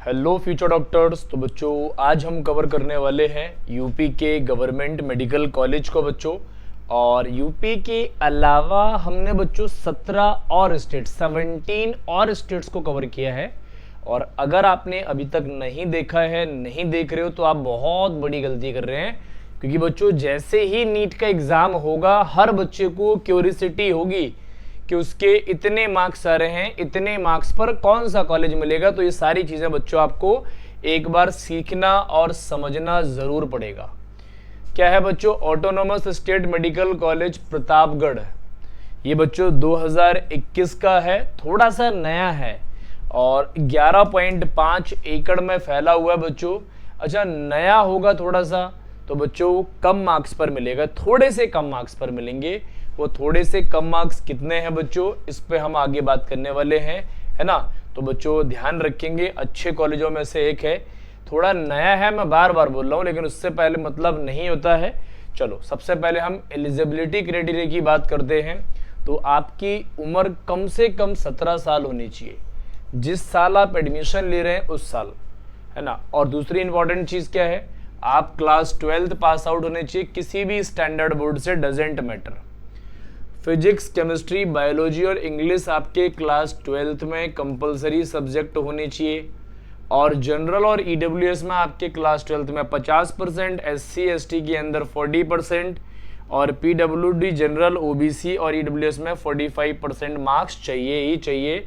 Hello future doctors. तो बच्चों आज हम कवर करने वाले हैं यूपी के गवर्नमेंट मेडिकल कॉलेज को बच्चों। और यूपी के अलावा हमने बच्चों 17 और स्टेट्स को कवर किया है। और अगर आपने अभी तक नहीं देखा है, नहीं देख रहे हो, तो आप बहुत बड़ी गलती कर रहे हैं। क्योंकि बच्चों जैसे ही नीट का एग्ज़ाम होगा हर बच्चे को क्यूरियोसिटी होगी कि उसके इतने मार्क्स आ रहे हैं, इतने मार्क्स पर कौन सा कॉलेज मिलेगा। तो ये सारी चीज़ें बच्चों आपको एक बार सीखना और समझना ज़रूर पड़ेगा। क्या है बच्चों? Autonomous state medical college Pratapgarh. ये बच्चों 2021 का है, थोड़ा सा नया है और 11.5 एकड़ में फैला हुआ है बच्चों। अच्छा, नया होगा थोड़ा सा तो बच्चों कम मार्क्स पर मिलेगा, थोड़े से कम मार्क्स पर मिलेंगे। वो थोड़े से कम मार्क्स कितने हैं बच्चों, इस पे हम आगे बात करने वाले हैं, है ना। तो बच्चों ध्यान रखेंगे, अच्छे कॉलेजों में से एक है, थोड़ा नया है, मैं बार बार बोल रहा हूँ, लेकिन उससे पहले मतलब नहीं होता है। चलो सबसे पहले हम एलिजिबिलिटी क्राइटेरिया की बात करते हैं। तो आपकी उम्र कम से कम 17 साल होनी चाहिए, जिस साल आप एडमिशन ले रहे हैं उस साल, है ना। और दूसरी इंपॉर्टेंट चीज़ क्या है, आप क्लास 12th पास आउट होने चाहिए किसी भी स्टैंडर्ड बोर्ड से, doesn't matter. Physics, chemistry, biology और इंग्लिश आपके क्लास 12th में कंपलसरी सब्जेक्ट होने चाहिए। और जनरल और ईडब्ल्यूएस में आपके क्लास 12th में 50%, एससी एसटी के अंदर 40% और पीडब्ल्यूडी, जनरल, ओबीसी और ईडब्ल्यूएस में 45% मार्क्स चाहिए ही चाहिए।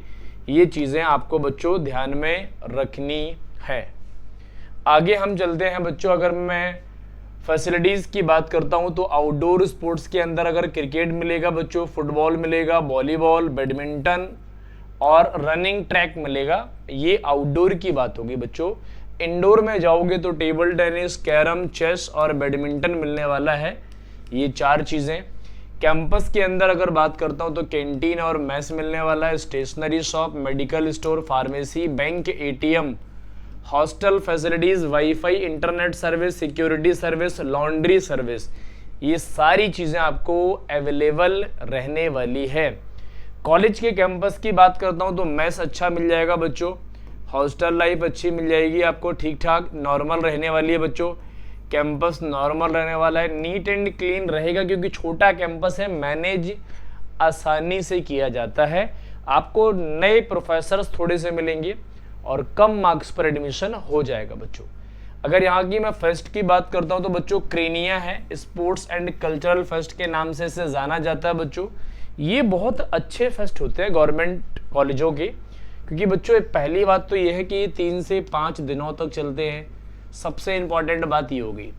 ये चीज़ें आपको बच्चों ध्यान में रखनी है। आगे हम चलते हैं बच्चों। अगर मैं फैसिलिटीज़ की बात करता हूं तो आउटडोर स्पोर्ट्स के अंदर अगर क्रिकेट मिलेगा बच्चों, फुटबॉल मिलेगा, वॉलीबॉल, बैडमिंटन और रनिंग ट्रैक मिलेगा। ये आउटडोर की बात होगी बच्चों। इंडोर में जाओगे तो टेबल टेनिस, कैरम, चेस और बैडमिंटन मिलने वाला है। ये 4 चीज़ें। कैंपस के अंदर अगर बात करता हूँ तो कैंटीन और मेस मिलने वाला है, stationery shop, medical store, pharmacy, bank, ATM, hostel facilities, wifi, internet service, security service, laundry service, ये सारी चीज़ें आपको अवेलेबल रहने वाली है। कॉलेज के कैंपस की बात करता हूँ तो मेस अच्छा मिल जाएगा बच्चों, हॉस्टल लाइफ अच्छी मिल जाएगी आपको, ठीक ठाक नॉर्मल रहने वाली है बच्चों। कैंपस नॉर्मल रहने वाला है, नीट एंड क्लीन रहेगा क्योंकि छोटा कैंपस है, मैनेज आसानी से किया जाता है। आपको नए प्रोफेसर्स थोड़े से मिलेंगे और कम मार्क्स पर एडमिशन हो जाएगा बच्चों। अगर यहाँ की मैं फेस्ट की बात करता हूँ तो बच्चों क्रेनिया है, स्पोर्ट्स एंड कल्चरल फेस्ट के नाम से इसे जाना जाता है बच्चों। ये बहुत अच्छे फेस्ट होते हैं गवर्नमेंट कॉलेजों के, क्योंकि बच्चों पहली बात तो ये है कि ये 3 से 5 दिनों तक चलते हैं। सबसे इम्पॉर्टेंट बात ये होगी।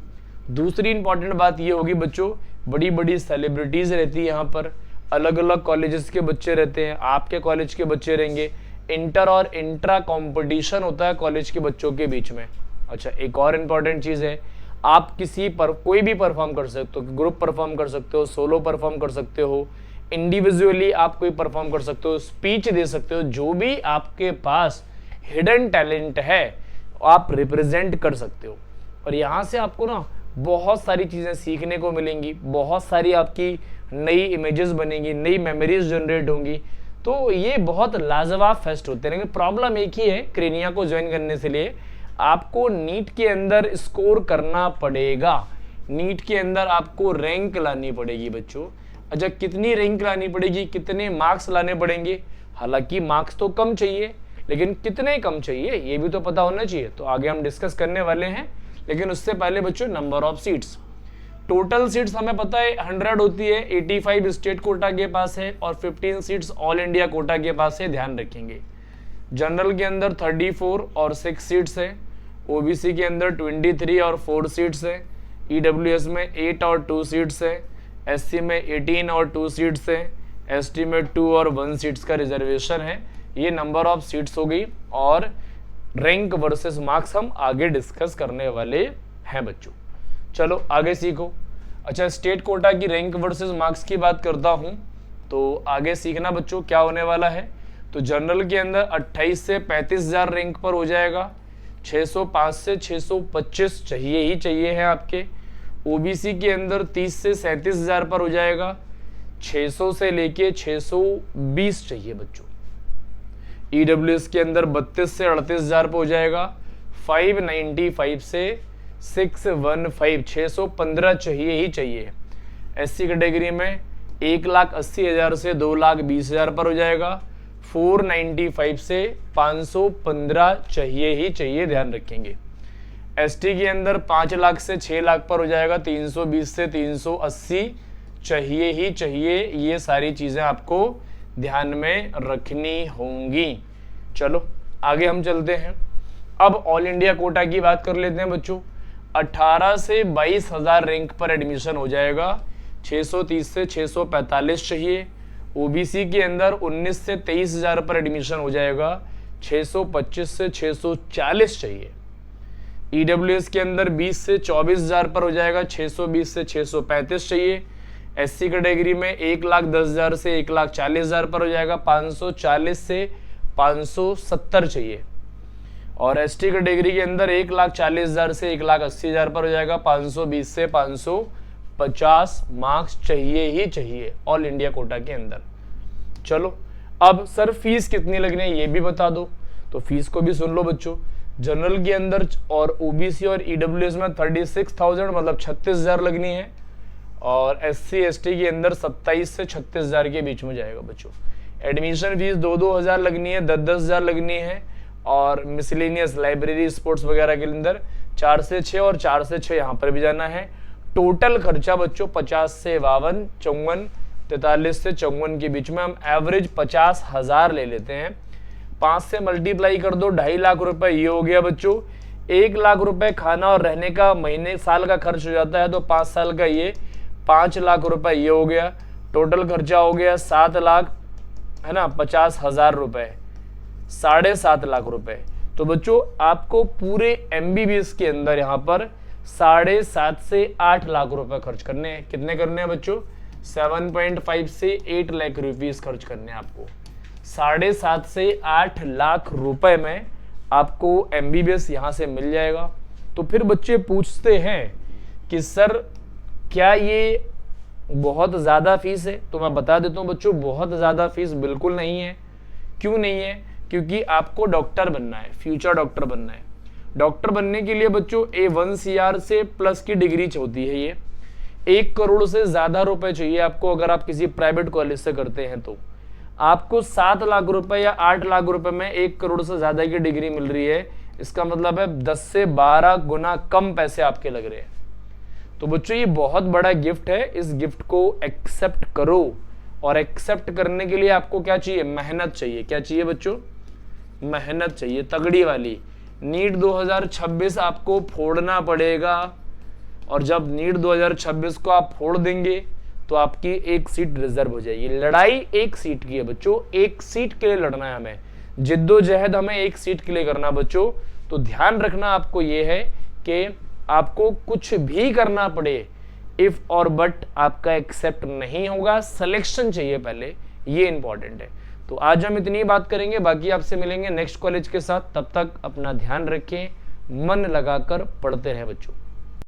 दूसरी इम्पॉर्टेंट बात ये होगी बच्चों, बड़ी बड़ी सेलिब्रिटीज़ रहती है यहाँ पर, अलग अलग कॉलेजेस के बच्चे रहते हैं, आपके कॉलेज के बच्चे रहेंगे, इंटर और इंट्रा कंपटीशन होता है कॉलेज के बच्चों के बीच में। अच्छा, एक और इम्पॉर्टेंट चीज़ है, आप किसी पर कोई भी परफॉर्म कर सकते हो, ग्रुप परफॉर्म कर सकते हो, सोलो परफॉर्म कर सकते हो, इंडिविजुअली आप कोई परफॉर्म कर सकते हो, स्पीच दे सकते हो, जो भी आपके पास हिडन टैलेंट है आप रिप्रेजेंट कर सकते हो। और यहाँ से आपको ना बहुत सारी चीज़ें सीखने को मिलेंगी, बहुत सारी आपकी नई इमेजेस बनेंगी, नई मेमोरीज जनरेट होंगी। तो ये बहुत लाजवाब फेस्ट होते हैं। लेकिन प्रॉब्लम एक ही है, क्रेनिया को ज्वाइन करने से लिए आपको नीट के अंदर स्कोर करना पड़ेगा, नीट के अंदर आपको रैंक लानी पड़ेगी बच्चों। अच्छा, कितनी रैंक लानी पड़ेगी, कितने मार्क्स लाने पड़ेंगे? हालांकि मार्क्स तो कम चाहिए, लेकिन कितने कम चाहिए ये भी तो पता होना चाहिए। तो आगे हम डिस्कस करने वाले हैं, लेकिन उससे पहले बच्चों number of seats. Total seats हमें पता है 100 होती है, 85 स्टेट कोटा के पास है और 15 सीट्स ऑल इंडिया कोटा के पास है, ध्यान रखेंगे। जनरल के अंदर 34 और 6 सीट्स है, ओबीसी के अंदर 23 और 4 सीट्स है, ईडब्ल्यूएस में 8 और 2 सीट्स है, एससी में 18 और 2 सीट्स है, एसटी में 2 और 1 सीट्स का रिजर्वेशन है। ये नंबर ऑफ सीट्स हो गई और रैंक वर्सेस मार्क्स हम आगे डिस्कस करने वाले हैं बच्चों। चलो आगे सीखो। अच्छा, स्टेट कोटा की रैंक वर्सेस मार्क्स की बात करता हूं तो आगे सीखना बच्चों क्या होने वाला है। तो जनरल के अंदर 28 से 35,000 रैंक पर हो जाएगा, 605 से 625 चाहिए ही चाहिए है आपके। ओबीसी के अंदर 30 से 37,000 पर हो जाएगा, 600 से लेके 620 चाहिए बच्चों। ईडब्ल्यूएस के अंदर 32 से 38,000 पे हो जाएगा। 595 से 615, 615 चाहिए ही चाहिए। एससी कैटेगरी में 1,80,000 से 2,20,000 पर हो जाएगा। 495 से 515 चाहिए ही चाहिए, ध्यान रखेंगे। एसटी के अंदर 5 लाख से 6 लाख पर हो जाएगा। 320 से 380 चाहिए ही चाहिए। ये सारी चीजें आपको ध्यान में रखनी होंगी। चलो आगे हम चलते हैं। अब ऑल इंडिया कोटा की बात कर लेते हैं बच्चों। 18 से 22,000 रैंक पर एडमिशन हो जाएगा। 630 से 645 चाहिए। ओबीसी के अंदर 19 से 23,000 पर एडमिशन हो जाएगा। 625 से 640 चाहिए। ईडब्ल्यूएस के अंदर 20 से 24,000 पर हो जाएगा। 620 से 635 चाहिए। एससी कैटेगरी में 1,10,000 से 1,40,000 पर हो जाएगा। 540 से 570 चाहिए। और एसटी कैटेगरी के अंदर 1,40,000 से 1,80,000 पर हो जाएगा। 520 से 550 मार्क्स चाहिए ही चाहिए ऑल इंडिया कोटा के अंदर। चलो अब सर फीस कितनी लगनी है ये भी बता दो। तो फीस को भी सुन लो बच्चों। जनरल के अंदर और ओबीसी और ईडब्ल्यूएस में 36,000 मतलब 36,000 लगनी है। और एससी एसटी के अंदर 27 से 36,000 के बीच में जाएगा बच्चों। एडमिशन फीस 2-2 हज़ार लगनी है, 10-10 हज़ार लगनी है। और मिसलेनियस लाइब्रेरी स्पोर्ट्स वगैरह के अंदर 4 से 6 और 4 से 6 यहाँ पर भी जाना है। टोटल खर्चा बच्चों 50 से 52, 54, 43 से 54 के बीच में हम एवरेज 50,000 ले लेते हैं। 5 से मल्टीप्लाई कर दो, 2.5 लाख रुपए ये हो गया बच्चों। 1 लाख रुपए खाना और रहने का महीने साल का खर्च हो जाता है, तो 5 साल का ये 5 लाख रुपए ये हो गया। टोटल खर्चा हो गया 7 लाख, है ना, 50,000 रुपए, 7.5 लाख रुपए। तो बच्चों आपको पूरे एमबीबीएस के अंदर यहाँ पर 7.5 से 8 लाख रुपए खर्च करने हैं। कितने करने हैं बच्चों? 7.5 से 8 लाख रुपीस खर्च करने हैं आपको। 7.5 से 8 लाख रुपए में आपको एमबीबीएस यहाँ से मिल जाएगा। तो फिर बच्चे पूछते हैं कि सर क्या ये बहुत ज़्यादा फीस है? तो मैं बता देता हूँ बच्चों, बहुत ज़्यादा फीस बिल्कुल नहीं है। क्यों नहीं है? क्योंकि आपको डॉक्टर बनना है, फ्यूचर डॉक्टर बनना है। डॉक्टर बनने के लिए बच्चों A1 CR से प्लस की डिग्री होती है। ये 1 करोड़ से ज़्यादा रुपए चाहिए आपको अगर आप किसी प्राइवेट कॉलेज से करते हैं। तो आपको 7 लाख रुपए या 8 लाख रुपए में 1 करोड़ से ज़्यादा की डिग्री मिल रही है। इसका मतलब है 10 से 12 गुना कम पैसे आपके लग रहे हैं। तो बच्चों ये बहुत बड़ा गिफ्ट है, इस गिफ्ट को एक्सेप्ट करो। और एक्सेप्ट करने के लिए आपको क्या चाहिए? मेहनत चाहिए। क्या चाहिए बच्चों? मेहनत चाहिए, तगड़ी वाली। नीट 2026 आपको फोड़ना पड़ेगा। और जब नीट 2026 को आप फोड़ देंगे तो आपकी एक सीट रिजर्व हो जाएगी। लड़ाई एक सीट की है बच्चों, एक सीट के लिए लड़ना है हमें, जिद्दोजहद हमें एक सीट के लिए करना बच्चों। तो ध्यान रखना आपको ये है कि आपको कुछ भी करना पड़े, इफ और बट आपका एक्सेप्ट नहीं होगा। सिलेक्शन चाहिए पहले, ये इंपॉर्टेंट है। तो आज हम इतनी बात करेंगे, बाकी आपसे मिलेंगे नेक्स्ट कॉलेज के साथ। तब तक अपना ध्यान रखें, मन लगाकर पढ़ते रहें बच्चों।